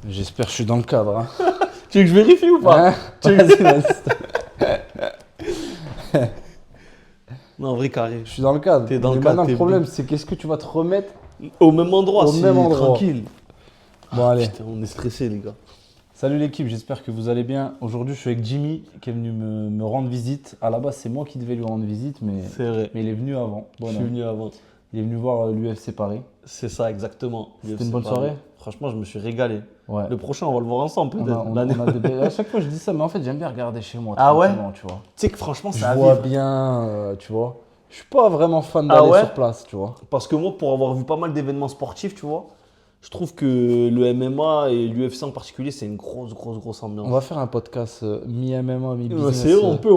J'espère que je suis dans le cadre. Hein. Tu veux que je vérifie ou pas? Vas-y. Non, en vrai, carré. Je suis dans le cadre. T'es dans Mais le cadre, maintenant, t'es le problème, bien. c'est qu'est-ce que tu vas te remettre Au même endroit, Au c'est même endroit. tranquille. Bon, allez. Putain, on est stressés, les gars. Salut l'équipe, j'espère que vous allez bien. Aujourd'hui, je suis avec Jimmy qui est venu me rendre visite. À la base, c'est moi qui devais lui rendre visite, mais C'est vrai. il est venu avant. Je suis venu avant. Il est venu voir l'UFC Paris. C'est ça, exactement. C'était une bonne soirée? Franchement, je me suis régalé. Ouais. Le prochain, on va le voir ensemble, peut-être. À chaque fois, je dis ça, mais en fait, j'aime bien regarder chez moi. Ah ouais? Tu vois. Tu sais que franchement, Je c'est à vois vivre. bien, tu vois. Je suis pas vraiment fan Ah d'aller ouais? sur place, tu vois. Parce que moi, pour avoir vu pas mal d'événements sportifs, tu vois, je trouve que le MMA et l'UFC en particulier, c'est une grosse ambiance. On va faire un podcast mi-MMA, mi-business. C'est vrai, on peut.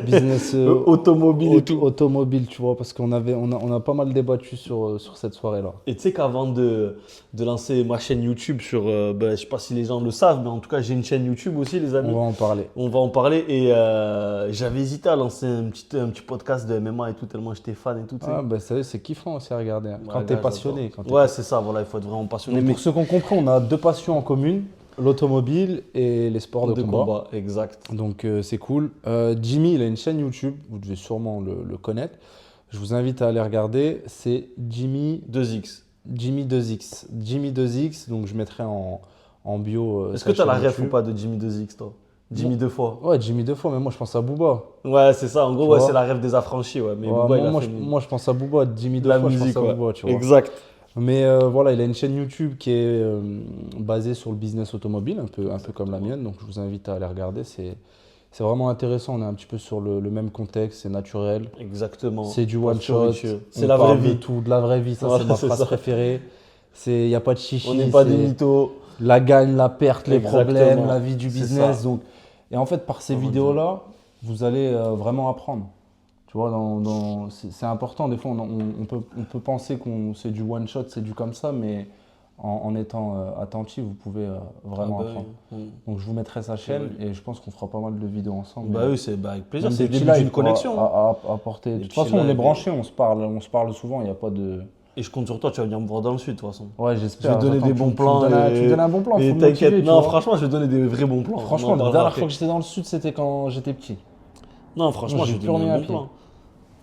Business Automobile et tout. automobile, tu vois, parce qu'on a pas mal débattu sur cette soirée-là. Et tu sais qu'avant de lancer ma chaîne YouTube sur, je sais pas si les gens le savent, mais en tout cas j'ai une chaîne YouTube aussi, les amis. On va en parler. On va en parler et j'avais hésité à lancer un petit podcast de MMA et tout, tellement j'étais fan et tout. Tu sais. Ah, bah, c'est kiffant aussi à regarder. Hein. Quand Ouais, t'es gars, passionné. Ouais, c'est ça, voilà, il faut être vraiment passionné. Mais pour ceux qui ont compris, on a deux passions en commun, l'automobile et les sports de combat. Exact. Donc c'est cool. Jimmy, il a une chaîne YouTube, vous devez sûrement le connaître. Je vous invite à aller regarder. C'est Jimmy 2X. 2X. Jimmy 2X, donc je mettrai en bio. Est-ce sa que tu as la chaîne ref ou YouTube. pas de Jimmy 2X, toi? Jimmy deux fois. Ouais, Jimmy deux fois, mais moi je pense à Booba. Ouais, c'est ça, en gros, Tu ouais, vois? c'est la ref des affranchis, ouais. Mais Ouais, Booba, il a moi, fait moi, je pense à Booba, Jimmy deux la fois, musique, je pense à ouais. Booba, tu vois. Exact. Mais voilà, il a une chaîne YouTube qui est basée sur le business automobile, un peu comme la mienne, donc je vous invite à aller regarder. C'est vraiment intéressant, on est un petit peu sur le même contexte, c'est naturel. Exactement. C'est du one shot, C'est la vraie parle de vie. tout, de la vraie vie, ça Voilà, c'est ma c'est phrase ça. préférée. Il n'y a pas de chichi, On n'est pas des c'est mythos. la gagne, la perte, les Exactement. problèmes, la vie du C'est business. ça. Donc, et en fait, par ces Comment vidéos-là, vous allez vraiment apprendre. Tu vois, c'est important. Des fois, on peut penser qu'on c'est du one shot, c'est du comme ça, mais en étant attentif, vous pouvez vraiment apprendre. Oui. Donc, je vous mettrai sa chaîne et je pense qu'on fera pas mal de vidéos ensemble. Bah oui, c'est avec plaisir. Même C'est des le petits début lives d'une connexion. à apporter. De toute façon, on est branchés, on se parle souvent, il n'y a pas de. Et je compte sur toi, tu vas venir me voir dans le sud, de toute façon. Ouais, Je j'espère. vais te donner des bons plans. Tu me donnes un bon plan, faut Et me motiver, t'inquiète, tu non, vois. franchement, je vais te donner des vrais bons plans. Franchement, On en la parlera dernière après. fois que j'étais dans le sud, c'était quand j'étais petit. Non, franchement, Moi, je j'ai vais te plus donner remis un à bon pied. plan.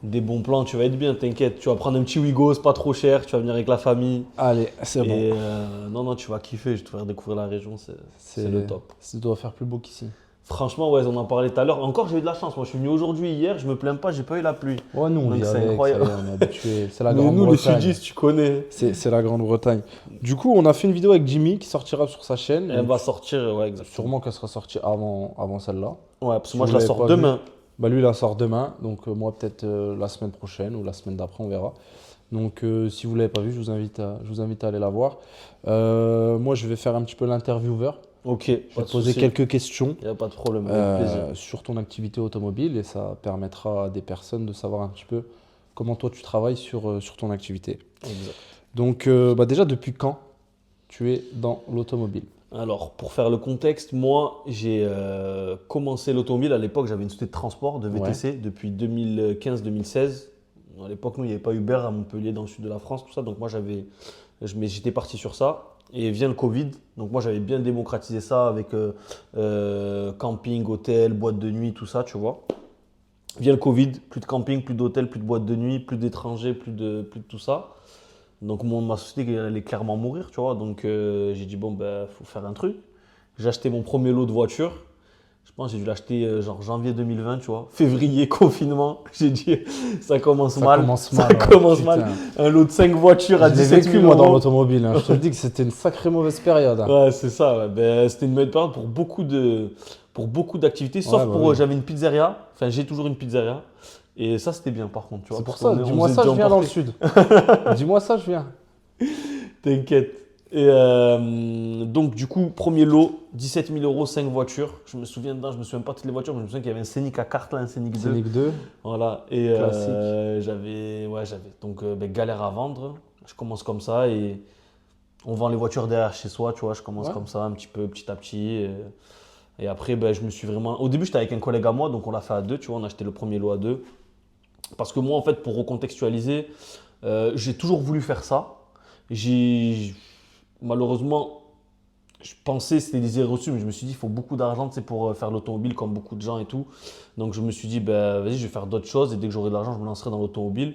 Des bons plans, tu vas être bien, t'inquiète. Tu vas prendre un petit Ouigo, c'est pas trop cher, tu vas venir avec la famille. Allez, c'est bon. Et non, tu vas kiffer, je vais te faire découvrir la région, c'est le top. Ça doit faire plus beau qu'ici. Franchement, ouais, on en parlait tout à l'heure. Encore, j'ai eu de la chance. Moi, je suis venu aujourd'hui, hier, je me plains pas, j'ai pas eu la pluie. Ouais, nous, on Donc, vit c'est avec, incroyable. ça y est, on est habitués. C'est la Mais nous, les Grande-Bretagne. sudistes, tu connais. C'est la Grande-Bretagne. Du coup, on a fait une vidéo avec Jimmy qui sortira sur sa chaîne. Elle va sortir, ouais, exactement. Sûrement qu'elle sera sortie avant celle-là. Ouais, parce que Si moi, vous je la l'avez sors pas demain. Bah lui, il la sort demain. Donc moi, peut-être la semaine prochaine ou la semaine d'après, on verra. Donc si vous ne l'avez pas vue, je vous invite à aller la voir. Moi, je vais faire un petit peu l'intervieweur. Ok, Je vais te poser quelques questions Il n'y a pas de problème, avec plaisir. sur ton activité automobile et ça permettra à des personnes de savoir un petit peu comment toi tu travailles sur ton activité. Exact. Donc déjà, depuis quand tu es dans l'automobile? Alors, pour faire le contexte, moi, j'ai commencé l'automobile. À l'époque, j'avais une société de transport de VTC depuis 2015-2016. À l'époque, nous, il n'y avait pas Uber à Montpellier, dans le sud de la France, tout ça. Donc, moi, j'étais parti sur ça. Et vient le Covid. Donc, moi, j'avais bien démocratisé ça avec camping, hôtel, boîte de nuit, tout ça, tu vois. Vient le Covid, plus de camping, plus d'hôtel, plus de boîte de nuit, plus d'étrangers, plus de tout ça. Donc ma société elle allait clairement mourir, tu vois. Donc j'ai dit bon ben faut faire un truc. J'ai acheté mon premier lot de voitures. Je pense que j'ai dû l'acheter genre janvier 2020, tu vois. Février, confinement. J'ai dit ça commence mal. Ça commence mal. Un lot de 5 voitures à 17 000 vécu moi dans euros. l'automobile. Hein. Je te dis que c'était une sacrée mauvaise période. Hein. Ouais, c'est ça. Ouais. Ben, c'était une bonne période pour beaucoup d'activités. Sauf Ouais, bah pour oui. j'avais une pizzeria. Enfin j'ai toujours une pizzeria. Et ça c'était bien par contre, tu vois. C'est pour parce ça, qu'on dis-moi faisait ça, je déjà viens dans le emporter. sud. Dis-moi ça, je viens. T'inquiète. Et donc, du coup, premier lot, 17 000 euros, 5 voitures. Je me souviens dedans, je me souviens pas de toutes les voitures, mais je me souviens qu'il y avait un Scénic à carte là, un Scénic 2. Scénic 2. Voilà. Et Classique. j'avais. Donc, galère à vendre. Je commence comme ça et on vend les voitures derrière chez soi, tu vois. Je commence comme ça, un petit peu, petit à petit. Et après, je me suis vraiment. Au début, j'étais avec un collègue à moi, donc on l'a fait à deux, tu vois. On a acheté le premier lot à deux. Parce que moi, en fait, pour recontextualiser, j'ai toujours voulu faire ça. Malheureusement, je pensais c'était des idées reçues, mais je me suis dit il faut beaucoup d'argent pour faire de l'automobile comme beaucoup de gens et tout. Donc je me suis dit bah, vas-y, je vais faire d'autres choses et dès que j'aurai de l'argent, je me lancerai dans l'automobile.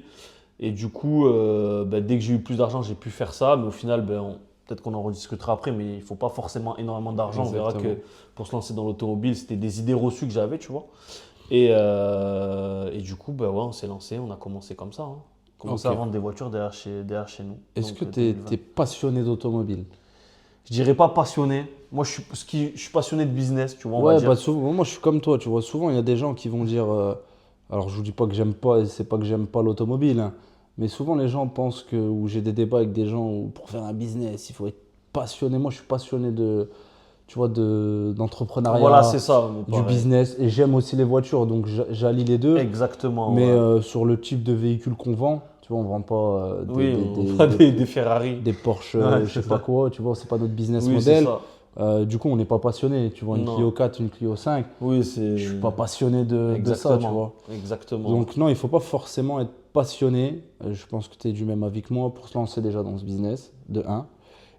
Et du coup, bah, dès que j'ai eu plus d'argent, j'ai pu faire ça. Mais au final, ben, peut-être qu'on en rediscutera après, mais il ne faut pas forcément énormément d'argent. On verra que pour se lancer dans l'automobile, c'était des idées reçues que j'avais, tu vois. Et du coup, bah, ouais, on s'est lancé, on a commencé comme ça. Hein. On a commencé à vendre des voitures derrière chez nous. Est-ce que tu es passionné d'automobile? Je dirais pas passionné. Moi, je suis passionné de business, tu vois, on va Ouais, dire. bah souvent, moi je suis comme toi, tu vois. Souvent, il y a des gens qui vont dire. Alors, je vous dis pas que j'aime pas, c'est pas que j'aime pas l'automobile, hein, mais souvent les gens pensent que, ou j'ai des débats avec des gens où pour faire un business, il faut être passionné. Moi, je suis passionné tu vois, d'entrepreneuriat, Voilà, c'est ça. du business, et j'aime aussi les voitures, donc j'allie les deux. Exactement. Mais Ouais. sur le type de véhicule qu'on vend, tu vois, on vend pas Oui, on voit des Ferrari. des Porsche, Ouais, je sais c'est pas ça. quoi, tu vois, c'est pas notre business Oui, c'est model. ça. Du coup, on n'est pas passionné. Tu vois, une Non. Clio 4, une Clio 5, Oui, c'est. je suis pas passionné de ça, tu vois. Exactement. Donc non, il faut pas forcément être passionné. Je pense que tu es du même avis que moi pour se lancer déjà dans ce business, de un.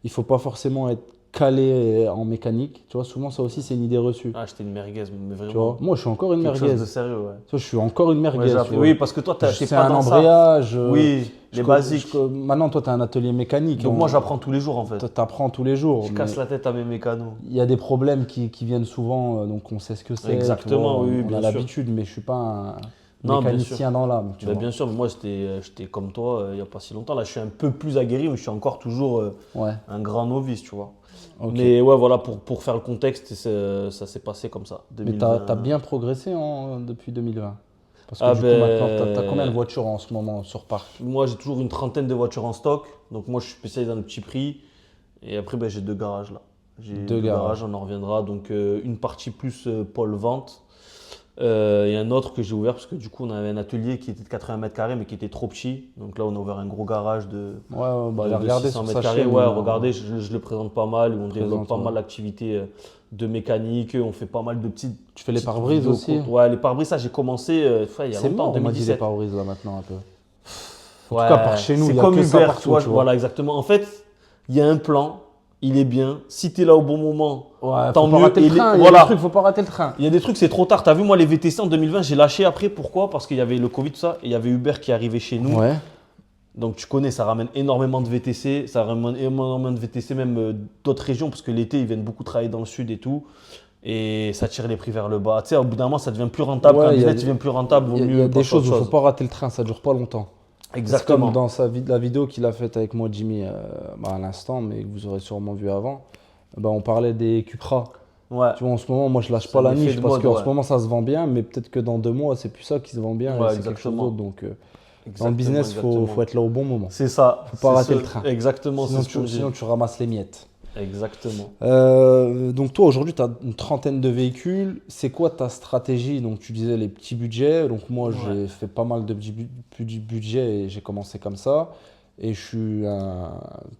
Il faut pas forcément être calé en mécanique. Tu vois, souvent ça aussi c'est une idée reçue. Ah, j'étais une merguez, mais Tu vois, vraiment. moi je suis encore une Quelque merguez. chose de sérieux, ouais. Tu vois, je suis encore une Ouais, merguez. j'ai Tu appris. vois. Oui, parce que toi, t'es C'est pas un dans ça. embrayage. Oui, les basiques. Maintenant, toi, tu as un atelier mécanique. Donc moi, j'apprends tous les jours, en fait. Tu apprends tous les jours. Je Mais casse la tête à mes mécanos. il y a des problèmes qui viennent souvent, donc on sait ce que c'est. Exactement, tu vois, oui, on bien a sûr. l'habitude, mais je suis pas un Non, bien mécanicien dans l'âme. Tu Ben, vois. bien sûr, mais moi, j'étais comme toi il n'y a pas si longtemps. Là, je suis un peu plus aguerri, mais je suis encore toujours Ouais, un grand novice, tu vois. ok. Mais ouais, voilà, pour faire le contexte, ça s'est passé comme ça. Mais 2020. tu as bien progressé depuis 2020. Parce que Ah du coup, maintenant, tu as combien de ben, voitures en ce moment sur parc? moi, j'ai toujours une trentaine de voitures en stock. Donc moi, je suis spécialisé dans le petit prix. Et après, ben, j'ai deux garages là. J'ai Deux deux garages. garages, on en reviendra. Donc une partie plus pôle vente. Et un autre que j'ai ouvert parce que du coup, on avait un atelier qui était de 80 mètres carrés mais qui était trop petit. Donc là, on a ouvert un gros garage Ouais, ouais, bah, de regardez 600 sur mètres sa carrés. chaîne. Ouais, regardez, je le présente pas mal. On développe Présente, pas ouais. mal d'activités de mécanique. On fait pas mal de petites. Tu fais les petites pare-brises vidéos aussi? courtes. Ouais, les pare-brises, ça, j'ai commencé il y a C'est longtemps, en mort, on m'a dit les 2017. pare-brises là maintenant un peu. En tout Ouais, cas, par chez nous, c'est il y a comme que ça Uber, partout, tu vois. Voilà, exactement. En fait, il y a un plan, il est bien. Si tu es là au bon moment, Ouais, tant faut pas mieux. rater le Et train. Il y a voilà. des trucs, faut pas rater le train. Il y a des trucs, c'est trop tard. Tu as vu, moi, les VTC en 2020, j'ai lâché après. Pourquoi? Parce qu'il y avait le Covid, tout ça. Et il y avait Uber qui arrivait chez nous. Ouais. Donc, tu connais, ça ramène énormément de VTC. Ça ramène énormément de VTC, même d'autres régions, parce que l'été, ils viennent beaucoup travailler dans le sud et tout. Et ça tire les prix vers le bas. Tu sais, au bout d'un moment, ça devient plus rentable. Ouais, Quand un il y a business devient plus rentable, vaut Il y a mieux des passer à choses autre où il ne faut chose. pas rater le train, ça dure pas longtemps. C'est Exactement. comme dans la vidéo qu'il a faite avec moi, Jimmy, à l'instant, mais que vous aurez sûrement vu avant. Bah, on parlait des Cupra. Ouais. Tu vois, en ce moment, moi, je lâche C'est pas un la effet niche de parce mode, qu'en ouais. ce moment, ça se vend bien, mais peut-être que dans 2 mois, c'est plus ça qui se vend bien, Ouais, et c'est quelque chose exactement. d'autre. Donc, dans le business, il faut être là au bon moment. C'est ça. Faut pas rater C'est le train. Exactement. Sinon, c'est ce qu'on dit. sinon, tu ramasses les miettes. Exactement. Donc toi aujourd'hui tu as une trentaine de véhicules, c'est quoi ta stratégie? Donc tu disais les petits budgets, donc moi Ouais. j'ai fait pas mal de petits budgets et j'ai commencé comme ça et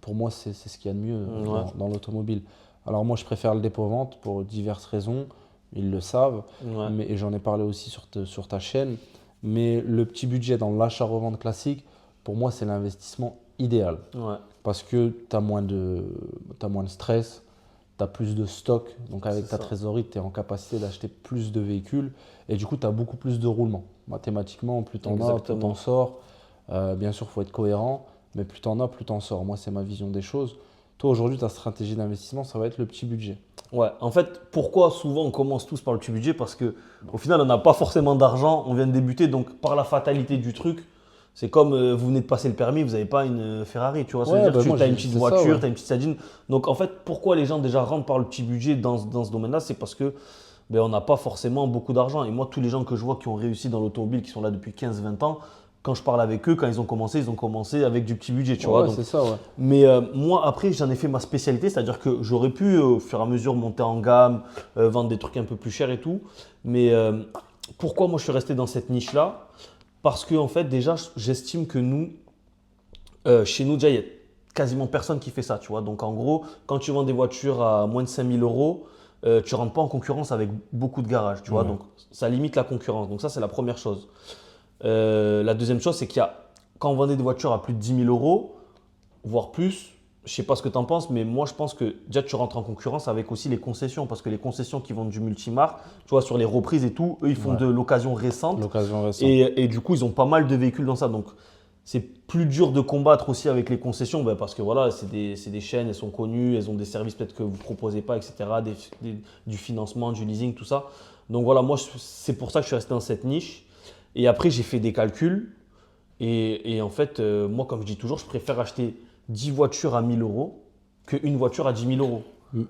pour moi c'est ce qu'il y a de mieux Ouais. dans l'automobile. Alors moi je préfère le dépôt-vente pour diverses raisons, ils le savent, Ouais. et j'en ai parlé aussi sur ta chaîne, mais le petit budget dans l'achat-revente classique, pour moi c'est l'investissement idéal. Ouais. Parce que tu as moins de stress, tu as plus de stock. Donc avec C'est ta ça. trésorerie, tu es en capacité d'acheter plus de véhicules. Et du coup, tu as beaucoup plus de roulement. Mathématiquement, plus tu en as, plus tu Exactement. en sors. Bien sûr, il faut être cohérent, mais plus tu en as, plus tu en sors. Moi, c'est ma vision des choses. Toi, aujourd'hui, ta stratégie d'investissement, ça va être le petit budget. Ouais. En fait, pourquoi souvent on commence tous par le petit budget? Parce que au final, on n'a pas forcément d'argent, on vient de débuter, donc par la fatalité du truc, c'est comme vous venez de passer le permis, vous n'avez pas une Ferrari, tu vois. Ça veut Ouais, dire bah que moi, tu as une petite c'est ça, voiture, ouais. tu as une petite Sadine. Donc en fait, pourquoi les gens déjà rentrent par le petit budget dans ce domaine-là? C'est parce que ben, on n'a pas forcément beaucoup d'argent. Et moi, tous les gens que je vois qui ont réussi dans l'automobile, qui sont là depuis 15-20 ans, quand je parle avec eux, quand ils ont commencé avec du petit budget, tu vois. Ouais, Donc, c'est ça, ouais. mais moi, après, j'en ai fait ma spécialité, c'est-à-dire que j'aurais pu, au fur et à mesure, monter en gamme, vendre des trucs un peu plus chers et tout. Mais pourquoi moi, je suis resté dans cette niche-là? Parce que, en fait, déjà, j'estime que nous, chez nous, déjà, il y a quasiment personne qui fait ça, tu vois. Donc, en gros, quand tu vends des voitures à moins de 5 000 euros, tu ne rentres pas en concurrence avec beaucoup de garages, tu vois. Ouais. Donc, ça limite la concurrence. Donc, ça, c'est la première chose. La deuxième chose, c'est quand on vendait des voitures à plus de 10 000 euros, voire plus, je sais pas ce que tu en penses, mais moi je pense que déjà tu rentres en concurrence avec aussi les concessions, parce que les concessions qui vendent du multimarque, tu vois, sur les reprises et tout, eux ils font Ouais. de l'occasion récente L'occasion récente. et du coup ils ont pas mal de véhicules dans ça. Donc c'est plus dur de combattre aussi avec les concessions, ben, parce que voilà, c'est des chaînes, elles sont connues, elles ont des services peut-être que vous ne proposez pas, etc., du financement, du leasing, tout ça. Donc voilà, moi c'est pour ça que je suis resté dans cette niche. Et après j'ai fait des calculs et en fait, moi comme je dis toujours, je préfère acheter 10 voitures à 1000 euros qu'une voiture à 10 000 euros.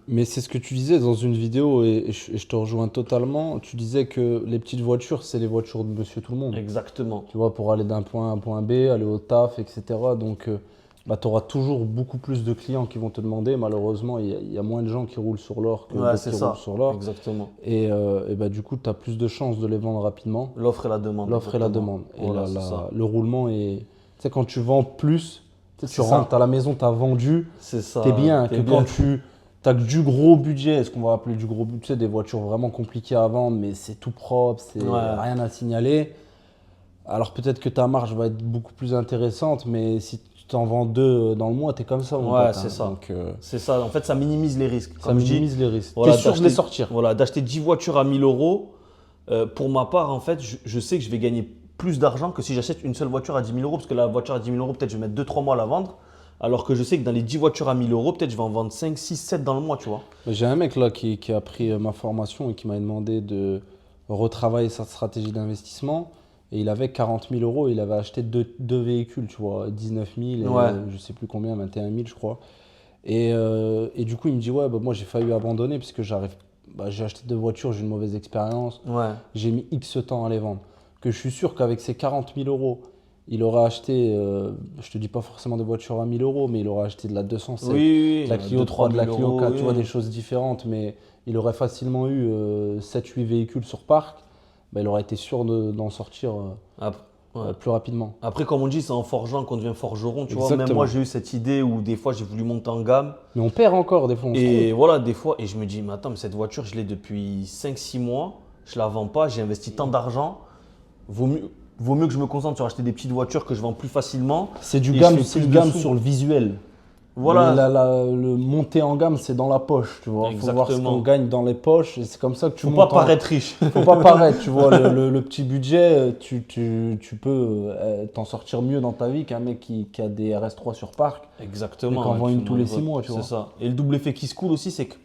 Mais c'est ce que tu disais dans une vidéo et je te rejoins totalement. Tu disais que les petites voitures, c'est les voitures de monsieur tout le monde. Exactement. Tu vois, pour aller d'un point A à un point B, aller au taf, etc. Donc, bah, tu auras toujours beaucoup plus de clients qui vont te demander. Malheureusement, il y a moins de gens qui roulent sur l'or que Ouais, d'autres c'est qui ça. roulent sur l'or. Exactement. Et bah, du coup, tu as plus de chances de les vendre rapidement. L'offre et la demande. L'offre et la exactement. demande. Et Voilà, c'est ça. le roulement est. Tu sais, quand tu vends plus, tu sais, tu C'est ça. rentres à la maison, tu as vendu, C'est ça. t'es bien. T'es Que bien. quand tu as du gros budget, ce qu'on va appeler du gros budget, des voitures vraiment compliquées à vendre, mais c'est tout propre, c'est Ouais. rien à signaler. Alors peut-être que ta marge va être beaucoup plus intéressante, mais si tu t'en vends deux dans le mois, t'es comme ça, mon Ouais, pote, c'est hein. ça. Donc C'est ça. En fait, ça minimise les risques. ça Comme je dis, minimise les risques. voilà, T'es sûr de les d'acheter- sortir. Voilà, d'acheter 10 voitures à 1000 euros, pour ma part, en fait, je sais que je vais gagner plus d'argent que si j'achète une seule voiture à 10 000 euros, parce que la voiture à 10 000 euros, peut-être je vais mettre 2-3 mois à la vendre, alors que je sais que dans les 10 voitures à 1000 euros, peut-être je vais en vendre 5, 6, 7 dans le mois, tu vois. J'ai un mec là qui a pris ma formation et qui m'a demandé de retravailler sa stratégie d'investissement. Et il avait 40 000 euros, il avait acheté deux véhicules, tu vois, 19 000 et Ouais. je sais plus combien, 21 000 je crois. Et du coup il me dit ouais, bah, moi j'ai failli abandonner parce que j'ai acheté deux voitures, j'ai une mauvaise expérience, Ouais. j'ai mis X temps à les vendre. Que je suis sûr qu'avec ces 40 000 euros, il aurait acheté, je te dis pas forcément des voitures à 1000 euros, mais il aurait acheté de la 207, Oui, oui, de la oui. Clio 3, de la 2-3 000 Clio 4, euros, tu vois, oui. des choses différentes, mais il aurait facilement eu 7-8 véhicules sur parc, bah, il aurait été sûr d'en sortir Après, ouais. plus rapidement. Après, comme on dit, c'est en forgeant qu'on devient forgeron, tu vois. Même Exactement. moi, j'ai eu cette idée où des fois, j'ai voulu monter en gamme. Mais on perd encore, des fois, on se Et trompe. voilà, des fois, et je me dis, mais attends, mais cette voiture, je l'ai depuis 5-6 mois, je la vends pas, j'ai investi tant d'argent, vaut mieux que je me concentre sur acheter des petites voitures que je vends plus facilement. C'est du Et gamme, je fais c'est plus du de gamme sous. sur le visuel. Voilà. Mais le monter en gamme, c'est dans la poche, tu vois. Il faut voir ce Exactement. qu'on gagne dans les poches et c'est comme ça que tu Faut montes pas paraître riche. Faut pas paraître, tu vois, le petit budget, tu peux t'en sortir mieux dans ta vie qu'un mec qui a des RS3 sur parc. Exactement. Mais qu'en vend Et une puis, tous les 6 mois, tu vois. C'est ça. Et le double effet qui se coule aussi, c'est que,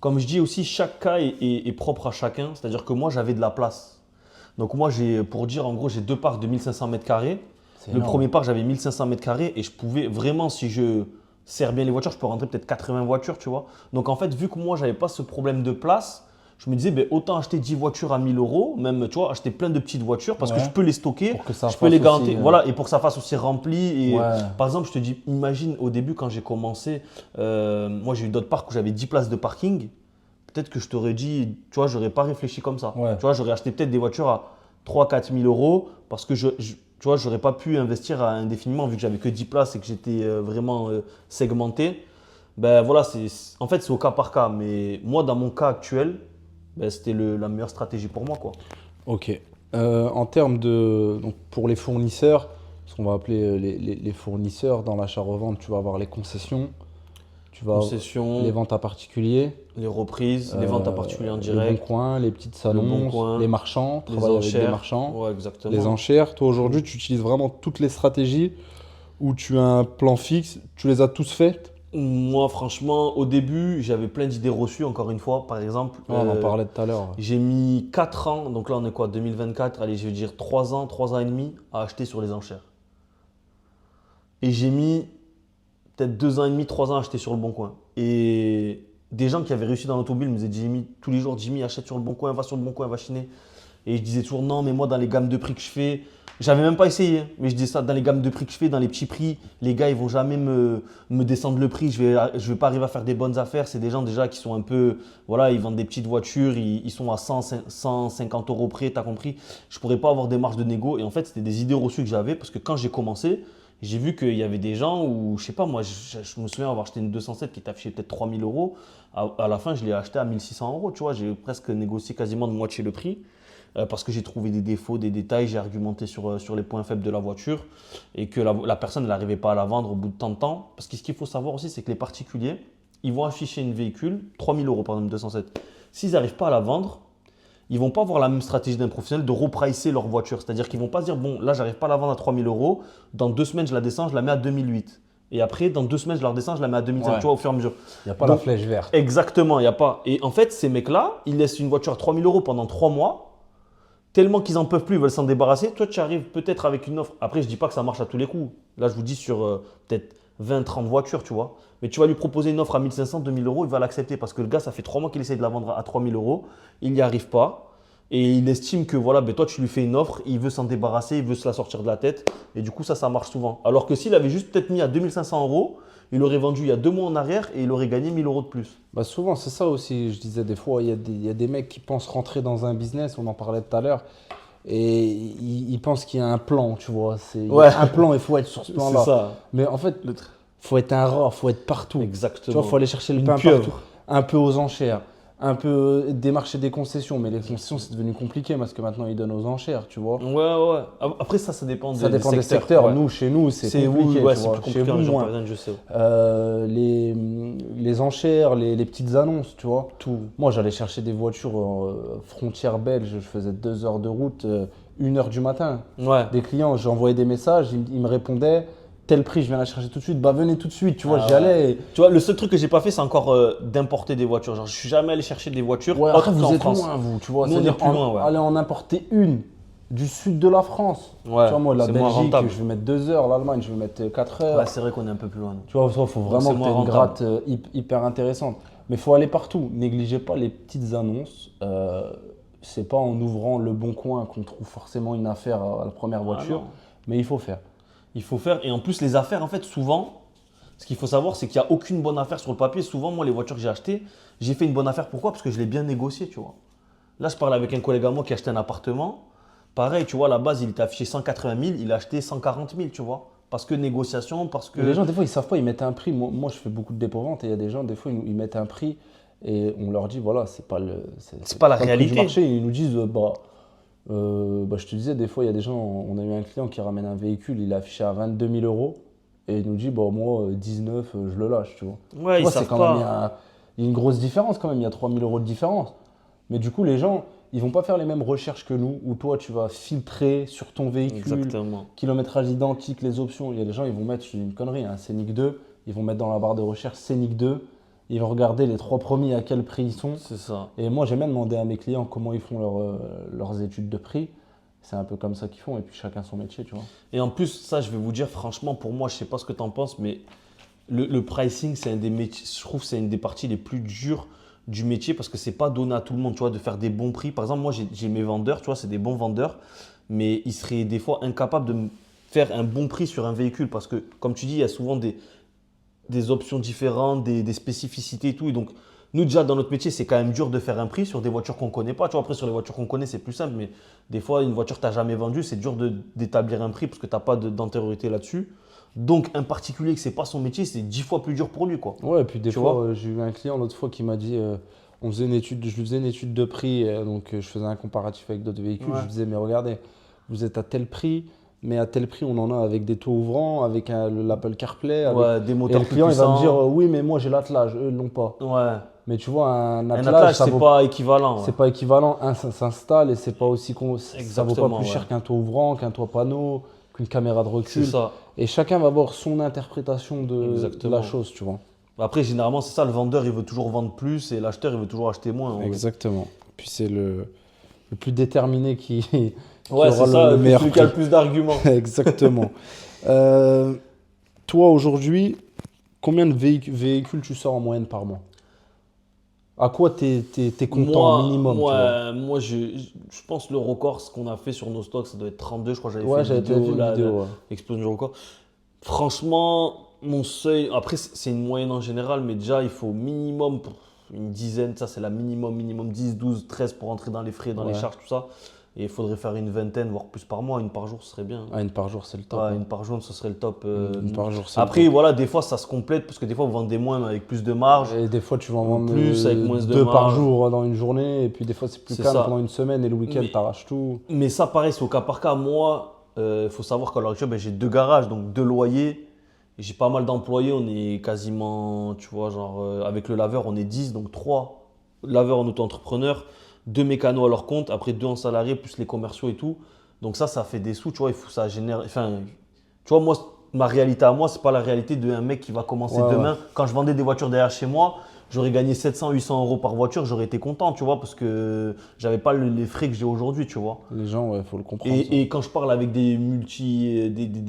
comme je dis aussi, chaque cas est propre à chacun. C'est-à-dire que moi, j'avais de la place. Donc moi, pour dire, en gros, j'ai deux parcs de 1500 mètres carrés. C'est Le énorme. premier parc, j'avais 1500 mètres carrés et je pouvais vraiment, si je sers bien les voitures, je peux rentrer peut-être 80 voitures, tu vois. Donc en fait, vu que moi, j'avais pas ce problème de place, je me disais, ben, autant acheter 10 voitures à 1000 euros, même, tu vois, acheter plein de petites voitures parce que Ouais. je peux les stocker, Pour que ça je peux les fasse garantir. aussi, Voilà, et pour que ça fasse aussi rempli. Et, Ouais. par exemple, je te dis, imagine au début, quand j'ai commencé, moi, j'ai eu d'autres parcs où j'avais 10 places de parking. Peut-être que je t'aurais dit, tu vois, j'aurais pas réfléchi comme ça. Ouais. Tu vois, j'aurais acheté peut-être des voitures à 3-4 000 euros parce que tu vois, j'aurais pas pu investir indéfiniment vu que j'avais que 10 places et que j'étais vraiment segmenté. Ben voilà, en fait, c'est au cas par cas. Mais moi, dans mon cas actuel, ben, c'était la meilleure stratégie pour moi, quoi. Ok. En termes donc pour les fournisseurs, ce qu'on va appeler les fournisseurs dans l'achat-revente, tu vas avoir les concessions, tu vas avoir Concession, les ventes à particuliers, les reprises, les ventes à particulier en le direct, bon coin, les petites Le Bon salons, Coin, les marchands, les travailler avec des enchères. marchands. Ouais, exactement. Les enchères, toi aujourd'hui, tu utilises vraiment toutes les stratégies où tu as un plan fixe, tu les as tous faites. Moi, franchement, au début, j'avais plein d'idées reçues, encore une fois. Par exemple, On en parlait tout à l'heure. j'ai mis 4 ans, donc là on est quoi, 2024, allez, je vais dire 3 ans, 3 ans et demi à acheter sur les enchères. Et j'ai mis peut-être 2 ans et demi, 3 ans à acheter sur le Bon Coin. Et des gens qui avaient réussi dans l'automobile me disaient, Jimmy, tous les jours, Jimmy, achète sur le Bon Coin, va sur le Bon Coin, va chiner. Et je disais toujours non, mais moi dans les gammes de prix que je fais, j'avais même pas essayé, hein, mais je disais ça, dans les gammes de prix que je fais, dans les petits prix, les gars ils vont jamais me descendre le prix, je vais pas arriver à faire des bonnes affaires. C'est des gens déjà qui sont un peu, voilà, ils vendent des petites voitures, ils sont à 100, 150 euros près, t'as compris. Je pourrais pas avoir des marges de négo. Et en fait, c'était des idées reçues que j'avais parce que quand j'ai commencé, j'ai vu qu'il y avait des gens où, je sais pas, moi, je me souviens avoir acheté une 207 qui t'affichait peut-être 3000 euros. À la fin, je l'ai acheté à 1600 euros, tu vois, j'ai presque négocié quasiment de moitié le prix. parce que j'ai trouvé des défauts, des détails, j'ai argumenté sur les points faibles de la voiture et que la personne n'arrivait pas à la vendre au bout de tant de temps. Parce que ce qu'il faut savoir aussi, c'est que les particuliers, ils vont afficher une véhicule, 3000 euros par exemple, 207. S'ils n'arrivent pas à la vendre, ils ne vont pas avoir la même stratégie d'un professionnel de repricer leur voiture. C'est-à-dire qu'ils ne vont pas se dire, bon, là, j'arrive pas à la vendre à 3000 euros, dans 2 semaines, je la descends, je la mets à 2008. Et après, dans 2 semaines, je la redescends, je la mets à 2005, Ouais. tu vois, au fur et à mesure. Il n'y a pas la flèche verte. Exactement, il n'y a pas. Et en fait, ces mecs-là, ils laissent une voiture à 3000 euros pendant 3 mois, tellement qu'ils n'en peuvent plus, ils veulent s'en débarrasser. Toi, tu arrives peut-être avec une offre. Après, je ne dis pas que ça marche à tous les coups. Là, je vous dis sur peut-être 20, 30 voitures, tu vois. Mais tu vas lui proposer une offre à 1500, 2000 euros, il va l'accepter parce que le gars, ça fait 3 mois qu'il essaie de la vendre à 3000 euros. Il n'y arrive pas. Et il estime que voilà, ben toi, tu lui fais une offre, il veut s'en débarrasser, il veut se la sortir de la tête. Et du coup, ça marche souvent. Alors que s'il avait juste peut-être mis à 2500 euros, il aurait vendu il y a 2 mois en arrière et il aurait gagné 1000 euros de plus. Bah souvent, c'est ça aussi. Je disais des fois, il y a des mecs qui pensent rentrer dans un business, on en parlait tout à l'heure, et ils pensent qu'il y a un plan, tu vois. Il y Ouais. a un plan, il faut être sur ce plan-là. C'est ça. Mais en fait, faut être un rat, faut être partout. Tu Exactement. vois, faut aller chercher le Une pain pieuvre. partout. Un peu aux enchères, un peu démarcher des concessions. Mais les concessions, c'est devenu compliqué parce que maintenant, ils donnent aux enchères, tu vois. Ouais. Après, ça dépend Ça dépend des secteurs. Ouais. Nous, chez nous, c'est compliqué, oui, tu c'est vois. plus compliqué Chez en vous, région moins. parisienne, je sais. Les enchères, les petites annonces, tu vois. Tout. Moi, j'allais chercher des voitures frontières belges. Je faisais 2 heures de route, 1 heure du matin. Ouais. Des clients, j'envoyais des messages, ils me répondaient. Tel prix, je viens la chercher tout de suite. Bah, venez tout de suite, tu vois, Ah j'y allais. Tu vois, le seul truc que j'ai pas fait, c'est encore d'importer des voitures. Genre, je suis jamais allé chercher des voitures Ouais, autres après, vous qu'en êtes France. loin, vous, tu vois. Nous, on C'est-à-dire est plus loin, ouais. Allez en importer une du sud de la France. Ouais, Tu vois, moi, la c'est moins Belgique, rentable. je vais mettre 2 heures. L'Allemagne, je vais mettre 4 heures. Ouais, c'est vrai qu'on est un peu plus loin. nous. Tu vois, il faut vraiment c'est que tu moins aies une rentable. gratte hyper intéressante. Mais il faut aller partout. Négligez pas les petites annonces. C'est pas en ouvrant le bon coin qu'on trouve forcément une affaire à la première voiture. non. Mais il faut faire. Il faut faire. Et en plus, les affaires, en fait, souvent, ce qu'il faut savoir, c'est qu'il n'y a aucune bonne affaire sur le papier. Souvent, moi, les voitures que j'ai achetées, j'ai fait une bonne affaire. Pourquoi? Parce que je l'ai bien négocié, tu vois. Là, je parlais avec un collègue à moi qui a acheté un appartement. Pareil, tu vois, à la base, il était affiché 180 000, il a acheté 140 000, tu vois. Parce que négociation, parce que. Mais les gens, des fois, ils savent pas, ils mettent un prix. Moi, je fais beaucoup de dépôt-vente et il y a des gens, des fois, ils mettent un prix et on leur dit, voilà, c'est pas C'est pas la le prix réalité. du marché. Et ils nous disent, je te disais, des fois, il y a des gens, on a eu un client qui ramène un véhicule, il est affiché à 22 000 euros et il nous dit, moi, 19, je le lâche, tu vois. Ouais, Tu ils vois, savent c'est quand même, pas. il y a une grosse différence quand même, il y a 3 000 euros de différence. Mais du coup, les gens, ils vont pas faire les mêmes recherches que nous, où toi, tu vas filtrer sur ton véhicule, Exactement. kilométrage identique, les options. Il y a des gens, ils vont mettre une connerie, un Scénic 2, ils vont mettre dans la barre de recherche Scénic 2, ils vont regarder les 3 premiers à quel prix ils sont. C'est ça. Et moi, j'aime bien demander à mes clients comment ils font leurs études de prix. C'est un peu comme ça qu'ils font, et puis chacun son métier, tu vois. Et en plus, ça, je vais vous dire, franchement, pour moi, je sais pas ce que tu en penses, mais le pricing, c'est un des métiers, je trouve que c'est une des parties les plus dures du métier parce que c'est pas donné à tout le monde, tu vois, de faire des bons prix. Par exemple, moi, j'ai mes vendeurs, tu vois, c'est des bons vendeurs, mais ils seraient des fois incapables de me faire un bon prix sur un véhicule parce que, comme tu dis, il y a souvent des options différentes, des spécificités et tout. Et donc, nous, déjà, dans notre métier, c'est quand même dur de faire un prix sur des voitures qu'on ne connaît pas. Tu vois, après, sur les voitures qu'on connaît, c'est plus simple, mais des fois, une voiture que tu n'as jamais vendue, c'est dur d'établir un prix parce que tu n'as pas d'antériorité là-dessus. Donc, un particulier que ce n'est pas son métier, c'est 10 fois plus dur pour lui, quoi. Ouais, et puis des Tu fois, vois j'ai eu un client l'autre fois qui m'a dit, je lui faisais une étude de prix, donc je faisais un comparatif avec d'autres véhicules. Ouais. Je lui disais, mais regardez, vous êtes à tel prix, mais à tel prix, on en a avec des toits ouvrants, avec l'Apple CarPlay. Ouais, des Et moteurs le plus client, il va me puissants. dire, oui, mais moi j'ai l'attelage, eux, ils l'ont pas. Ouais. Mais tu vois, un Un attelage, attelage, ça c'est vaut pas équivalent. c'est pas équivalent. Ça s'installe et c'est pas aussi ça vaut pas Exactement, plus ouais. cher qu'un toit ouvrant, qu'un toit panneau, qu'une caméra de C'est recul. ça. Et chacun va avoir son interprétation de Exactement. la chose, tu vois. Après, généralement, c'est ça, le vendeur, il veut toujours vendre plus et l'acheteur, il veut toujours acheter moins. en vrai. Exactement. Puis c'est le plus déterminé qui Ouais, aura c'est ça, le meilleur celui qui a le prix. plus d'arguments. Exactement. Toi, aujourd'hui, combien de véhicules tu sors en moyenne par mois? À quoi t'es content minimum, tu vois? moi je pense le record, ce qu'on a fait sur nos stocks, ça doit être 32. Je crois que j'avais Ouais, fait j'avais fait une là, vidéo. Ouais. l'explosion du record. Franchement, mon seuil, après c'est une moyenne en général, mais déjà il faut minimum une dizaine, ça c'est la minimum 10, 12, 13 pour entrer dans les frais, dans les Ouais. charges, tout ça. Et il faudrait faire une vingtaine, voire plus par mois. Une par jour, ce serait bien. Ah, une par jour, c'est le top. Ouais, hein. une par jour, ce serait le top. Une par jour, c'est Après, le top. voilà, des fois, ça se complète parce que des fois, vous vendez moins mais avec plus de marge. Et des fois, tu vas en vendre Plus, avec moins de 2 par marge. jour dans une journée. Et puis des fois, c'est plus C'est calme ça. pendant une semaine. Et le week-end, Mais- t'arraches tout. Mais ça, pareil, c'est au cas par cas. Moi, il faut savoir qu'à l'heure actuelle, j'ai 2 garages, donc 2 loyers. Et j'ai pas mal d'employés. On est quasiment, tu vois, genre, avec le laveur, on est 10, donc 3 laveurs en auto-entrepreneur, 2 mécanos à leur compte, après 2 en salarié, plus les commerciaux et tout. Donc ça fait des sous, tu vois, ça génère. Enfin, tu vois, moi, ma réalité à moi, c'est pas la réalité d'un mec qui va commencer Ouais, demain. Quand je vendais des voitures derrière chez moi, j'aurais gagné 700, 800 euros par voiture, j'aurais été content, tu vois, parce que j'avais pas les frais que j'ai aujourd'hui, tu vois. Les gens, ouais, faut le comprendre. ça. Et quand je parle avec des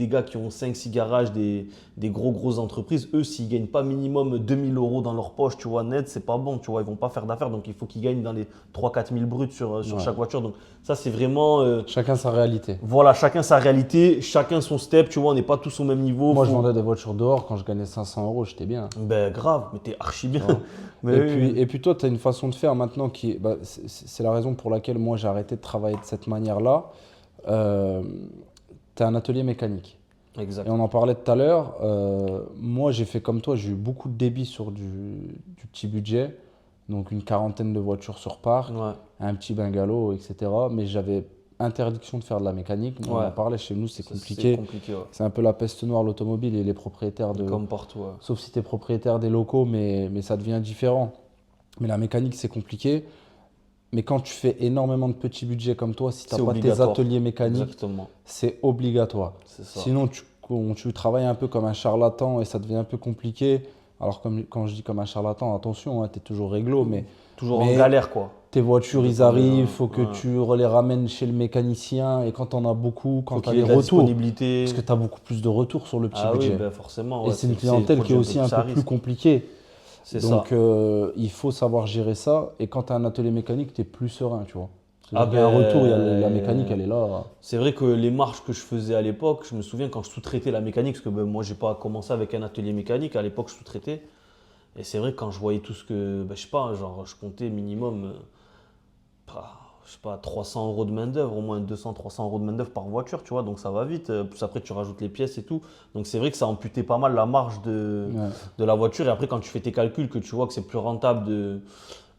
gars qui ont 5-6 garages, des grosses entreprises, eux, s'ils gagnent pas minimum 2000 euros dans leur poche, tu vois, net, c'est pas bon, tu vois, ils vont pas faire d'affaires. Donc il faut qu'ils gagnent dans les 3-4 000 bruts sur Ouais. chaque voiture. Donc ça, c'est vraiment. Chacun sa réalité. Voilà, chacun sa réalité, chacun son step, tu vois, on n'est pas tous au même niveau. Moi, je vendais des voitures dehors. Quand je gagnais 500 euros, j'étais bien. Ben grave, mais t'es archi bien. Ouais. Mais oui. Et puis toi, tu as une façon de faire maintenant qui est. C'est la raison pour laquelle moi, j'ai arrêté de travailler de cette manière-là. Tu as un atelier mécanique. Exact. Et on en parlait tout à l'heure. Moi, j'ai fait comme toi. J'ai eu beaucoup de débit sur du petit budget. Donc, une quarantaine de voitures sur parc, Ouais. un petit bungalow, etc. Mais j'avais interdiction de faire de la mécanique. On Ouais. en parlait chez nous, c'est C'est compliqué. compliqué, ouais. C'est un peu la peste noire, l'automobile et les propriétaires de. Comme partout, ouais. Sauf si tu es propriétaire des locaux, mais ça devient différent. Mais la mécanique, c'est compliqué. Mais quand tu fais énormément de petits budgets comme toi, si tu C'est n'as pas tes obligatoire. ateliers mécaniques, Exactement. c'est obligatoire. C'est ça. Sinon, tu travailles un peu comme un charlatan et ça devient un peu compliqué. Alors, quand je dis comme un charlatan, attention, tu es toujours réglo, mais Toujours Mais- en galère, quoi. tes voitures, ils Ouais, arrivent, il faut que ouais. tu les ramènes chez le mécanicien. Et quand on a beaucoup, Faut quand tu as qu'il y ait les de la retours, disponibilité. parce que tu as beaucoup plus de retours sur le petit Ah oui, budget. ben forcément. Et ouais, c'est une le clientèle qui est produit aussi un à peu plus risque. compliquée. C'est ça. Donc, il faut savoir gérer ça. Et quand tu as un atelier mécanique, tu es plus serein, tu vois. Ah Il y a un ben, retour, la mécanique, elle est là. C'est vrai que les marges que je faisais à l'époque, je me souviens quand je sous-traitais la mécanique, parce que ben, moi, j'ai pas commencé avec un atelier mécanique. À l'époque, je sous-traitais. Et c'est vrai que quand je voyais tout ce que, ben, je sais pas, genre, je comptais minimum, je sais pas, 300 euros de main-d'œuvre, au moins 200-300 euros de main-d'œuvre par voiture, tu vois. Donc ça va vite. Plus après, tu rajoutes les pièces et tout. Donc c'est vrai que ça amputait pas mal la marge Ouais. de la voiture. Et après, quand tu fais tes calculs, que tu vois que c'est plus rentable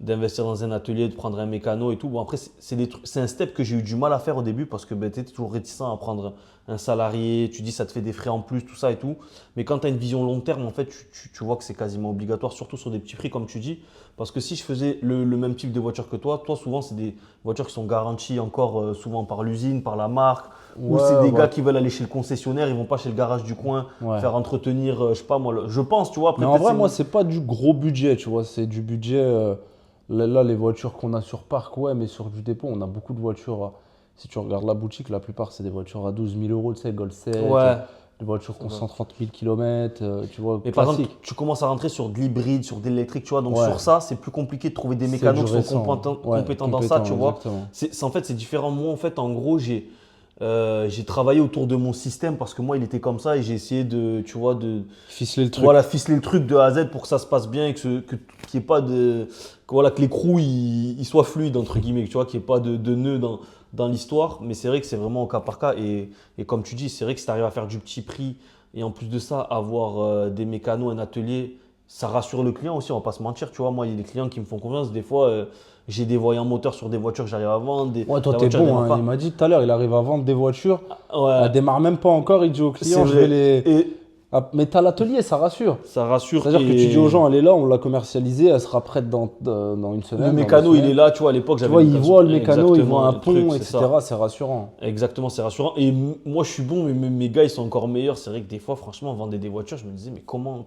d'investir dans un atelier, de prendre un mécano et tout. Bon, après, c'est un step que j'ai eu du mal à faire au début parce que ben, tu es toujours réticent à prendre un salarié. Tu dis ça te fait des frais en plus, tout ça et tout. Mais quand tu as une vision long terme, en fait, tu vois que c'est quasiment obligatoire, surtout sur des petits prix, comme tu dis. Parce que si je faisais le même type de voiture que toi, souvent, c'est des voitures qui sont garanties encore souvent par l'usine, par la marque. Ou Ouais, c'est des ouais. gars qui veulent aller chez le concessionnaire, ils vont pas chez le garage du coin Ouais. faire entretenir, je sais pas moi, je pense, tu vois. Après, Mais en peut-être vrai, c'est moi, une- c'est pas du gros budget, tu vois. C'est du budget. Là, les voitures qu'on a sur parc, ouais, mais sur du dépôt, on a beaucoup de voitures. Si tu regardes la boutique, la plupart, c'est des voitures à 12 000 euros, tu sais, Gold 7, Ouais. des voitures qui ont va. 130 000 km, tu vois, Mais par classique. exemple, tu commences à rentrer sur de l'hybride, sur de l'électrique, tu vois. Donc Ouais. sur ça, c'est plus compliqué de trouver des C'est mécanos du qui sont récent. Ouais, compétents dans ça, tu vois. exactement. En fait, c'est différent. Moi, en fait, en gros, j'ai travaillé autour de mon système parce que moi, il était comme ça et j'ai essayé de, tu vois, Ficeler le truc. voilà, ficeler le truc de A à Z pour que ça se passe bien et qu'il n'y ait pas voilà, que l'écrou il soit fluide, entre guillemets, tu vois, qu'il n'y ait pas de nœud dans l'histoire. Mais c'est vrai que c'est vraiment au cas par cas. Et comme tu dis, c'est vrai que si tu arrives à faire du petit prix et en plus de ça, avoir des mécanos, un atelier, ça rassure le client aussi, on va pas se mentir. Tu vois, moi, il y a des clients qui me font confiance. Des fois, j'ai des voyants moteurs sur des voitures que j'arrive à vendre. Ouais, toi, la t'es voiture, bon. elle démarre Hein. pas. Il m'a dit tout à l'heure, il arrive à vendre des voitures. Ouais, Elle démarre même pas encore. Il dit au client, c'est je vrai. vais les. Et Ah, mais t'as l'atelier, ça rassure. ça rassure. C'est-à-dire que et tu dis aux gens, elle est là, on l'a commercialisée, elle sera prête dans une semaine. le dans mécano, deux il est semaines. là, tu vois, à l'époque, Tu j'avais vois, une il location. voit le mécano, il voit Exactement, un le truc, pont, c'est etc. ça. C'est rassurant. Exactement, c'est rassurant. Et moi, je suis bon, mais mes gars, ils sont encore meilleurs. C'est vrai que des fois, franchement, on vendait des voitures, je me disais, mais comment,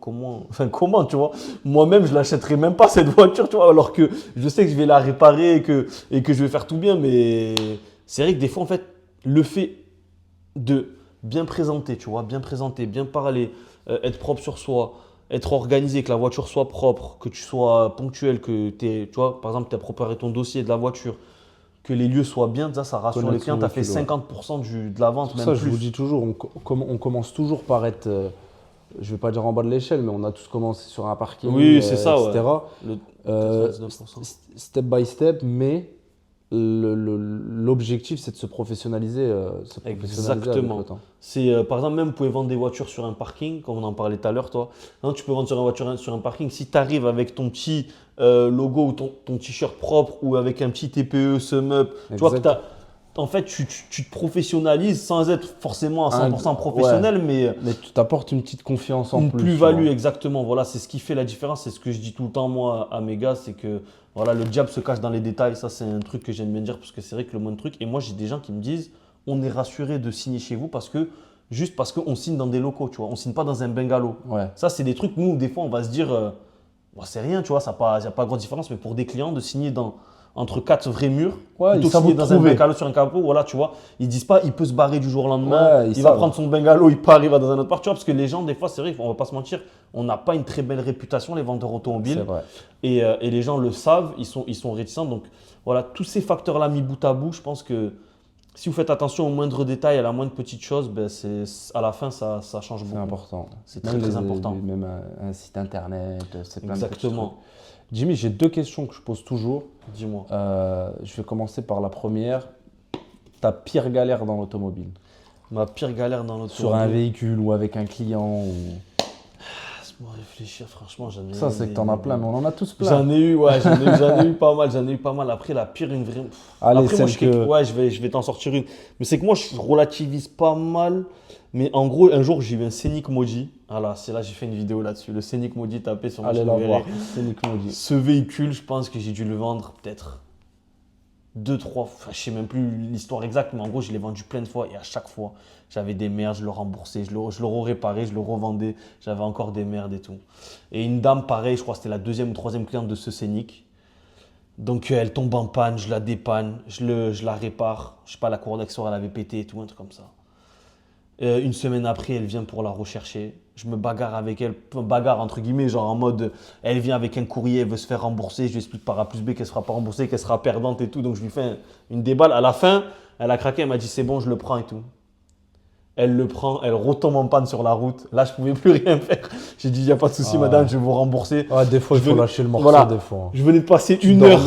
tu vois? Moi-même, je l'achèterais même pas, cette voiture, tu vois, alors que je sais que je vais la réparer et que je vais faire tout bien. Mais c'est vrai que des fois, en fait, le fait de bien présenter, tu vois, bien présenter, bien parler, être propre sur soi, être organisé, que la voiture soit propre, que tu sois ponctuel, tu vois, par exemple, tu as préparé ton dossier de la voiture, que les lieux soient bien, ça rassure Connaître les clients, son tu as fait véhicule, ouais. 50% de la vente, Pour même ça, plus. je vous dis toujours, on commence toujours par être, je vais pas dire en bas de l'échelle, mais on a tous commencé sur un parking, Oui, c'est ça, ouais. etc. Le Euh, 99%. step by step, mais l'objectif, c'est de se professionnaliser, avec Exactement. le temps. C'est, par exemple, même vous pouvez vendre des voitures sur un parking, comme on en parlait tout à l'heure, toi. Non, tu peux vendre sur un parking. Si tu arrives avec ton petit logo ou ton t-shirt propre ou avec un petit TPE, sum up, tu vois que en fait, tu te professionnalises sans être forcément à 100% professionnel, mais tu t'apportes une petite confiance en une plus. plus-value, exactement. Voilà, c'est ce qui fait la différence. C'est ce que je dis tout le temps, moi, à mes gars, c'est que voilà, le diable se cache dans les détails. Ça, c'est un truc que j'aime bien dire parce que c'est vrai que le moins de trucs. Et moi, j'ai des gens qui me disent, on est rassuré de signer chez vous juste parce qu'on signe dans des locaux, tu vois. On signe pas dans un bungalow. Ouais. Ça, c'est des trucs, nous, des fois, on va se dire, bon, c'est rien, tu vois, il n'y a pas grande différence. Mais pour des clients, de signer entre 4 vrais murs, plutôt que signer dans un bungalow sur un capot, voilà, tu vois. Ils disent pas, il peut se barrer du jour au lendemain, il va prendre son bungalow, il part, il va dans un autre parc, tu vois, parce que les gens, des fois, c'est vrai, on va pas se mentir, on n'a pas une très belle réputation, les vendeurs automobiles. C'est vrai. Et les gens le savent, ils sont réticents. Donc, voilà, tous ces facteurs-là mis bout à bout, je pense que si vous faites attention aux moindres détails, à la moindre petite chose, ben à la fin, ça change beaucoup. C'est important. C'est très, très important. Même un site internet, c'est plein de petits trucs. Exactement. Jimmy, j'ai 2 questions que je pose toujours. Dis-moi. Je vais commencer par la première. Ta pire galère dans l'automobile? Ma pire galère dans l'automobile. Sur un véhicule ou avec un client Laisse-moi réfléchir, franchement, j'en ai eu. Ça, c'est que t'en as plein, mais on en a tous plein. J'en ai eu, ouais, j'en ai eu pas mal, Après, la pire, une vraie. Allez, après, moi, je vais t'en sortir une. Mais c'est que moi, je relativise pas mal. Mais en gros, un jour, j'ai eu un Scénic Maudit. Voilà, c'est là, j'ai fait une vidéo là-dessus. Le Scénic Maudit tapé sur ma chaîne. Allez la voir, Scénic Maudit. Ce véhicule, je pense que j'ai dû le vendre peut-être 2-3 fois. Je sais même plus l'histoire exacte, mais en gros, je l'ai vendu plein de fois. Et à chaque fois, j'avais des merdes, je le remboursais, je le réparais, je le revendais. J'avais encore des merdes et tout. Et une dame, pareil, je crois que c'était la 2e ou 3e cliente de ce Scénic. Donc, elle tombe en panne, je la dépanne, je la répare. Je sais pas, la cour d'accessoire, elle avait pété et tout, un truc comme ça. Une semaine après, elle vient pour la rechercher. Je me bagarre avec elle, bagarre entre guillemets, genre en mode, elle vient avec un courrier, elle veut se faire rembourser. Je lui explique par A plus B qu'elle ne sera pas remboursée, qu'elle sera perdante et tout. Donc je lui fais une déballe. À la fin, elle a craqué, elle m'a dit c'est bon, je le prends et tout. Elle le prend, elle retombe en panne sur la route. Là, je ne pouvais plus rien faire. J'ai dit, il n'y a pas de souci, madame, je vais vous rembourser. Des fois, il faut lâcher le morceau, voilà, des fois. Je venais de passer une heure.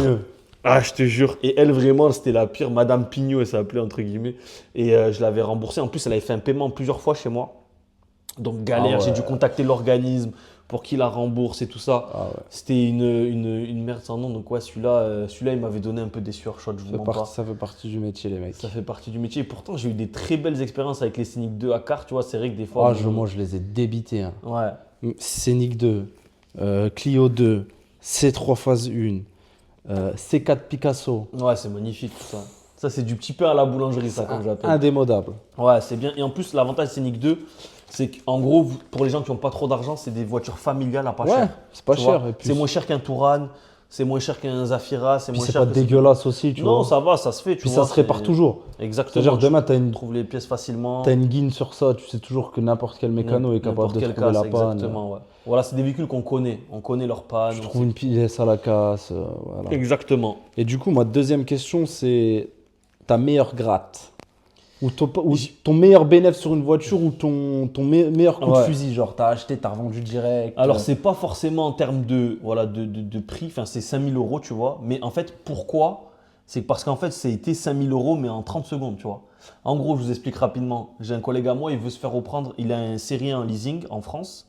Ah, je te jure. Et elle, vraiment, c'était la pire. Madame Pignot, elle s'appelait, entre guillemets. Et je l'avais remboursée. En plus, elle avait fait un paiement plusieurs fois chez moi. Donc, galère. J'ai dû contacter l'organisme pour qu'il la rembourse et tout ça. C'était une merde sans nom. Donc, ouais, celui-là, il m'avais donné un peu des sueurs chaudes. Ça fait partie du métier, les mecs. Ça fait partie du métier. Et pourtant, j'ai eu des très belles expériences avec les Scénic 2 à Car. Tu vois, c'est vrai que des fois. Moi, je les ai débités. Hein. Ouais. Scénic 2, Clio 2, C3 phase 1. C4 Picasso. Ouais, c'est magnifique tout ça. Ça, c'est du petit pain à la boulangerie, ça, comme j'appelle. Indémodable. Ouais, c'est bien. Et en plus, l'avantage Scénic 2, c'est qu'en gros, pour les gens qui n'ont pas trop d'argent, c'est des voitures familiales à pas cher. C'est pas cher. C'est moins cher qu'un Touran, c'est moins cher qu'un Zafira, c'est moins cher. C'est pas dégueulasse aussi, tu vois. Non, ça va, ça se fait. Puis ça se répare toujours. Exactement. C'est-à-dire, demain, tu trouves les pièces facilement. Tu as une guine sur ça, tu sais toujours que n'importe quel mécano est capable de trouver la panne. Exactement, ouais. Voilà, c'est des véhicules qu'on connaît. On connaît leur panne. Tu trouves une pièce à la casse. Voilà. Exactement. Et du coup, ma deuxième question, c'est ta meilleure gratte ou ton meilleur bénéfice sur une voiture ou ton meilleur coup de fusil. Genre, t'as acheté, t'as revendu direct. Alors, c'est pas forcément en termes de prix. Enfin, c'est 5 000 €, tu vois. Mais en fait, pourquoi? C'est parce qu'en fait, ça a été 5 000 €, mais en 30 secondes, tu vois. En gros, je vous explique rapidement. J'ai un collègue à moi, il veut se faire reprendre. Il a un série 1 leasing en France.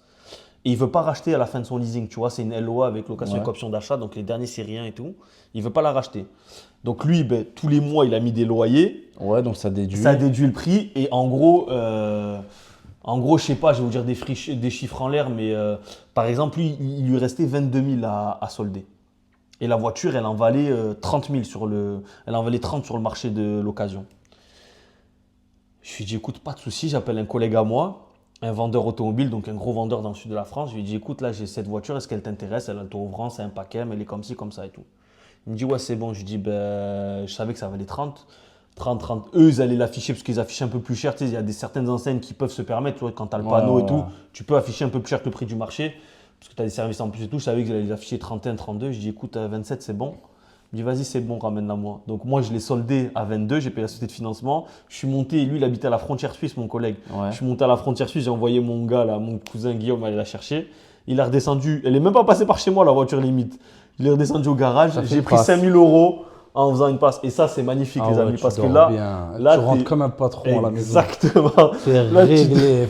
Et il ne veut pas racheter à la fin de son leasing. Tu vois, c'est une LOA avec location et option d'achat. Donc, les derniers série 1 et tout. Il ne veut pas la racheter. Donc, lui, tous les mois, il a mis des loyers. Ouais, donc ça déduit. Ça déduit le prix. Et en gros, je sais pas, je vais vous dire des chiffres en l'air. Mais par exemple, lui, il lui restait 22 000 à solder. Et la voiture, elle en valait 30 000 elle en valait 30 sur le marché de l'occasion. Je lui ai dit, écoute, pas de souci, j'appelle un collègue à moi, un vendeur automobile, donc un gros vendeur dans le sud de la France. Je lui ai dit, écoute, là, j'ai cette voiture, est-ce qu'elle t'intéresse? Elle a un taux ouvrant, c'est un paquet, mais elle est comme ci, comme ça et tout. Il me dit, ouais, c'est bon. Je lui dis, je savais que ça valait 30. Eux, ils allaient l'afficher parce qu'ils affichent un peu plus cher. Tu sais, il y a certaines enseignes qui peuvent se permettre, tu vois, quand tu as le panneau et tout, tu peux afficher un peu plus cher que le prix du marché parce que tu as des services en plus et tout. Je savais qu'ils allaient les afficher 31, 32. Je dis, écoute, 27, c'est bon. Il me dit, vas-y, c'est bon, ramène-la moi. Donc, moi, je l'ai soldé à 22. J'ai payé la société de financement. Je suis monté, lui, il habitait à la frontière suisse, mon collègue. Ouais. Je suis monté à la frontière suisse. J'ai envoyé mon gars, là, mon cousin Guillaume, aller la chercher. Il est redescendu. Elle n'est même pas passée par chez moi, la voiture limite. Il est redescendu au garage. J'ai pris 5 000 €. en faisant une passe. Et ça, c'est magnifique, les amis, parce que tu rentres comme un patron à la maison. Exactement. C'est réglé.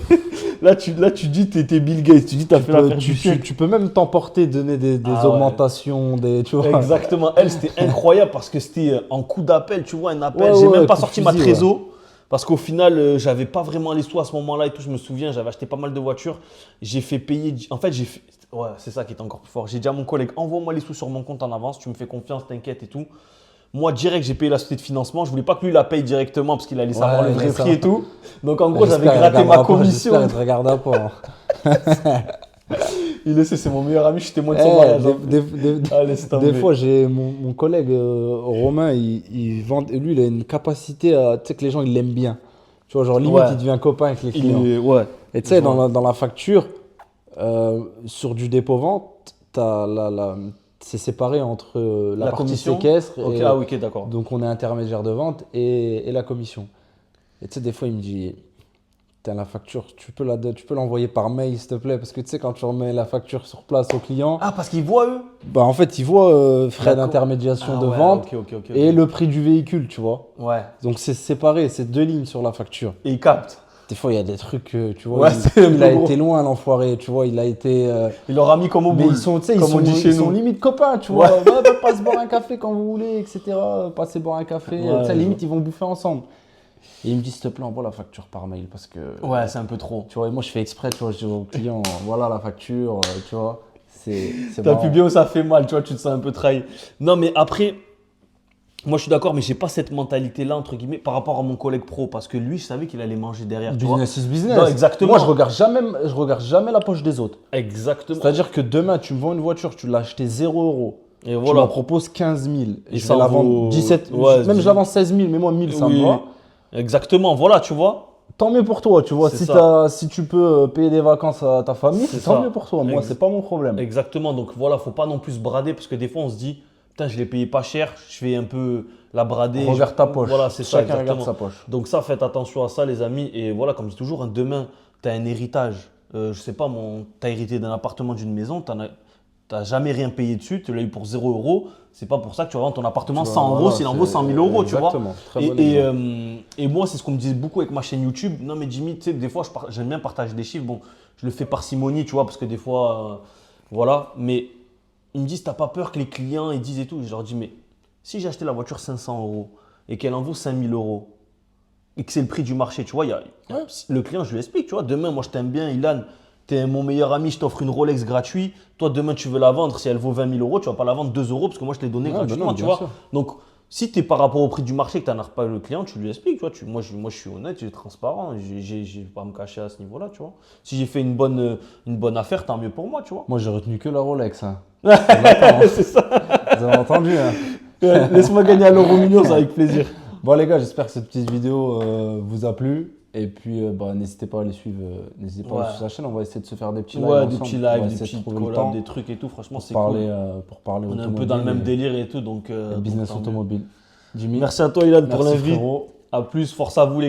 Là, tu dis que t'es Bill Gates, tu dis que t'as fait l'affaire du siècle. Tu peux même t'emporter, donner des augmentations, tu vois. Exactement. Elle, c'était incroyable parce que c'était en coup d'appel, tu vois, un appel. J'ai même pas sorti ma trésor parce qu'au final, j'avais pas vraiment les sous à ce moment-là et tout. Je me souviens, j'avais acheté pas mal de voitures. J'ai fait payer. En fait, ouais, c'est ça qui est encore plus fort. J'ai dit à mon collègue, envoie-moi les sous sur mon compte en avance. Tu me fais confiance, t'inquiète et tout. Moi, direct, j'ai payé la société de financement. Je voulais pas que lui la paye directement parce qu'il allait savoir le vrai prix et tout. Donc, en gros, j'avais gratté ma commission. J'espère qu'il te regardera pas. Il le sait, c'est mon meilleur ami. Je suis témoin de son mariage. Des fois, j'ai mon collègue Romain, il vend. Lui, il a une capacité à. Tu sais que les gens, ils l'aiment bien. Tu vois, genre, limite, il devient copain avec les clients. Et tu sais, dans la facture, sur du dépôt-vente, c'est séparé entre la partie commission séquestre et ok, d'accord. Donc on est intermédiaire de vente et la commission. Et tu sais, des fois, il me dit, la facture, tu peux l'envoyer par mail, s'il te plaît, parce que tu sais, quand tu remets la facture sur place au client… Ah, parce qu'ils voient, eux? Bah, en fait, ils voient frais d'intermédiation de vente et le prix du véhicule, tu vois. Ouais. Donc c'est séparé, c'est 2 lignes sur la facture. Et ils captent. Des fois, il y a des trucs, tu vois, il a été loin, l'enfoiré, tu vois, il a été… Il leur a mis comme au bout. Mais ils sont limite copains, tu vois. Passe boire un café quand vous voulez, etc. Passez boire un café. Limite, ils vont bouffer ensemble. Et il me dit, s'il te plaît, envoie la facture par mail parce que… Ouais, c'est un peu trop. Tu vois, et moi, je fais exprès, tu vois, je dis au client, voilà la facture, tu vois. T'as pu bien où ça fait mal, tu vois, tu te sens un peu trahi. Non, mais après… Moi, je suis d'accord, mais je n'ai pas cette mentalité-là, entre guillemets, par rapport à mon collègue pro. Parce que lui, je savais qu'il allait manger derrière. Business is business. Non, exactement. Moi, je regarde jamais la poche des autres. Exactement. C'est-à-dire que demain, tu me vends une voiture, tu l'as achetée 0 €. Et voilà. Tu me proposes 15 000. Et je vais la vendre 17 000. Même je la vends 16 000, mais moi, 1000, ça me va. Exactement, voilà, tu vois. Tant mieux pour toi, tu vois. Si tu peux payer des vacances à ta famille, c'est tant mieux pour toi. Moi, c'est pas mon problème. Exactement. Donc voilà, faut pas non plus se brader parce que des fois, on se dit, putain, je l'ai payé pas cher, je vais un peu la brader. Regarde ta poche. Voilà, c'est ça. Chacun regarde sa poche. Donc ça, faites attention à ça, les amis. Et voilà, comme je dis toujours, demain, tu as un héritage. Je sais pas, tu as hérité d'un appartement, d'une maison, tu n'as jamais rien payé dessus, tu l'as eu pour 0 €. C'est pas pour ça que tu vas vendre ton appartement 100 € s'il en vaut 100 000 €, tu vois. Et moi, c'est ce qu'on me disait beaucoup avec ma chaîne YouTube. Non, mais Jimmy, tu sais, des fois, j'aime bien partager des chiffres. Bon, je le fais parcimonie, tu vois, parce que des fois, voilà. Mais ils me disent, t'as pas peur que les clients ils disent et tout. Je leur dis, mais si j'ai acheté la voiture 500 € et qu'elle en vaut 5 000 € et que c'est le prix du marché, tu vois, le client, je lui explique, tu vois, demain, moi, je t'aime bien, Ilan, t'es mon meilleur ami, je t'offre une Rolex gratuite. Toi, demain, tu veux la vendre, si elle vaut 20 000 €, tu vas pas la vendre 2 € parce que moi, je te l'ai donnée gratuitement, tu vois. Donc, si tu es par rapport au prix du marché que tu n'arrives pas le client, tu lui expliques, tu vois. Moi, je suis honnête, je suis transparent, je ne vais pas me cacher à ce niveau-là, tu vois. Si j'ai fait une bonne affaire, tant mieux pour moi, tu vois. Moi, j'ai retenu que la Rolex. Hein. C'est ça. Vous avez entendu, hein. Laisse-moi gagner à l'euro million, c'est avec plaisir. Bon, les gars, j'espère que cette petite vidéo vous a plu. Et puis, n'hésitez pas à les suivre. N'hésitez pas à suivre sa chaîne. On va essayer de se faire des petits lives. Ouais, des petits lives, des petits collabs, des trucs et tout. Franchement, c'est cool. Pour parler on est un peu dans le même délire et tout. Donc, business automobile. Jimmy, merci à toi, Ilan, pour l'invite. À plus, force à vous, les gars.